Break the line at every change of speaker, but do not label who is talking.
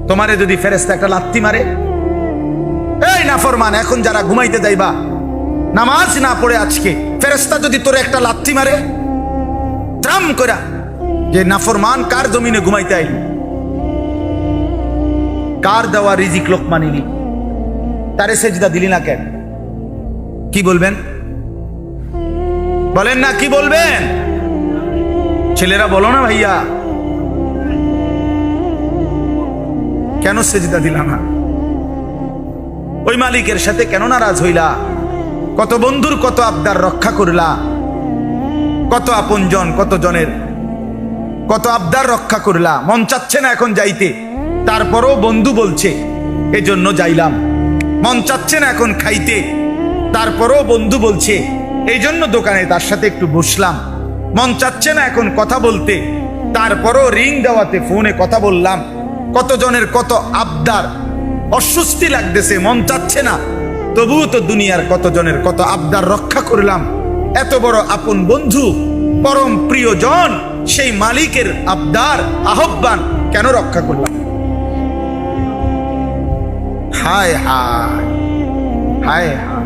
তোমারে যদি ফেরেশতা একটা লাত্তি মারে, এই নাফরমান, এখন যারা ঘুমাইতে যাইবা নামাজ না পড়ে আজকে, ফেরেশতা যদি তোরে একটা লাত্তি মারে ত্রাম করা, যে নাফরমান কার জমিনে ঘুমাইতে আইলি, কার দেওয়া রিজিক লোকমা নিলি, তারে সেজদা দিলি না কেন? কি বলবেন? বলেন না, কি বলবেন? ছেলেরা বলো না ভাইয়া, কেন সেজদা দিলা না? ওই মালিকের সাথে কেন নারাজ হইলা? কত বন্ধুর কত আবদার রক্ষা করলা, কত আপনজন কত জনের কত আবদার রক্ষা করলা। মন চাচ্ছে না এখন যাইতে, তারপরও বন্ধু বলছে এজন্য যাইলাম। মন চাচ্ছে না এখন খাইতে, তারপরও বন্ধু বলছে এই জন্য দোকানে তার সাথে একটু বসলাম। মন চাচ্ছে না এখন কথা বলতে, তারপরও রিং দেওয়াতে ফোনে কথা বললাম। কত জনের কত আবদার, অস্বস্তি লাগতেছে, মন চাচ্ছে না, তবুও তো দুনিয়ার কত জনের কত আবদার রক্ষা করলাম। এত বড় আপন বন্ধু, পরম প্রিয়জন, সেই মালিকের আবদার আহ্বান কেন রক্ষা করলাম? হায় হায় হায় হায়।